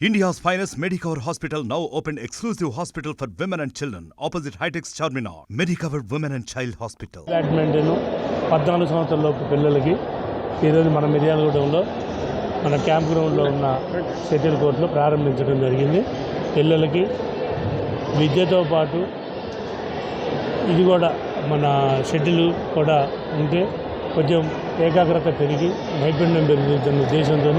India's finest Medicover Hospital now opened exclusive hospital for women and children opposite Hightex Charminar. Medicover Women and Child Hospital. Badminton 14 సంవత్సరాలలోపు పిల్లలకి ఈరోజు మన మిర్యాలగూడెంలో మన camp గ్రౌండ్లో ఉన్న shuttle కోర్టులో ప్రారంభించడం జరిగింది. పిల్లలకి విద్యతో పాటు ఇది కూడా మన షటిల్ కూడా ఉంటే కొంచెం ఏకాగ్రత పెరిగి నైపుణ్యం పెరుగుతున్న ఉద్దేశంతో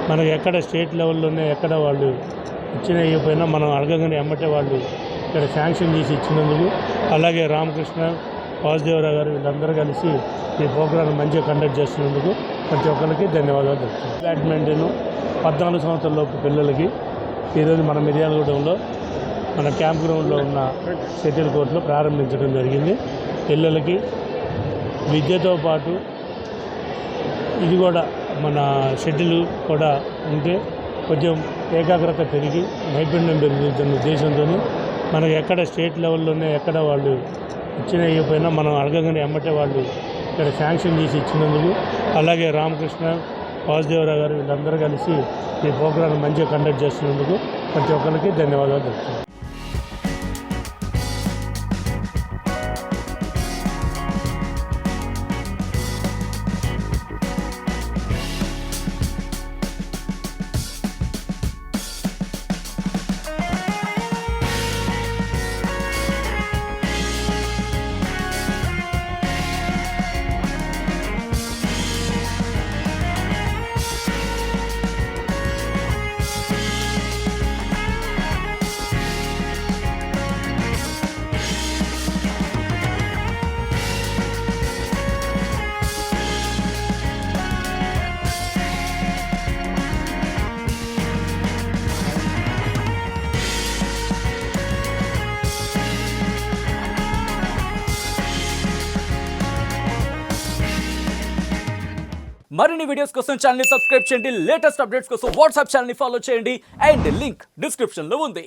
మనకు ఎక్కడ స్టేట్ లెవెల్లోనే ఎక్కడ వాళ్ళు ఇచ్చిన ఇవ్వకపోయినా మనం అడగగానే ఎమ్మటే వాళ్ళు ఇక్కడ శాంక్షన్ చేసి ఇచ్చినందుకు, అలాగే రామకృష్ణ వాసుదేవరావు గారు వీళ్ళందరూ కలిసి ఈ ప్రోగ్రాం మంచిగా కండక్ట్ చేస్తున్నందుకు ప్రతి ఒక్కరికి ధన్యవాదాలు చెప్తున్నాను. బ్యాడ్మింటన్ 14 సంవత్సరాలలోపు పిల్లలకి ఈరోజు మన మిర్యాలగూడెంలో మన క్యాంప్ గ్రౌండ్లో ఉన్న షటిల్ కోర్టులో ప్రారంభించడం జరిగింది. పిల్లలకి విద్యతో పాటు ఇది కూడా మన షటిల్ కూడా ఉంటే కొంచెం ఏకాగ్రత పెరిగి నైపుణ్యం పెరుగుతున్న ఉద్దేశంతో మనకు ఎక్కడ స్టేట్ లెవెల్లోనే ఎక్కడ వాళ్ళు ఇచ్చిన ఇవ్వకపోయినా మనం అడగగానే ఎమ్మటే వాళ్ళు ఇక్కడ శాంక్షన్ చేసి ఇచ్చినందుకు, అలాగే రామకృష్ణ వాసుదేవరావు గారు వీళ్ళందరూ కలిసి ఈ ప్రోగ్రాం మంచిగా కండక్ట్ చేస్తున్నందుకు ప్రతి ఒక్కరికి ధన్యవాదాలు చెప్తున్నాను. మరిన్ని వీడియోస్ కోసం ఛానల్ ని సబ్స్క్రైబ్ చేయండి. లేటెస్ట్ అప్డేట్స్ కోసం వాట్సాప్ ఛానల్ ని ఫాలో చేయండి. అండ్ లింక్ డిస్క్రిప్షన్ లో ఉంది.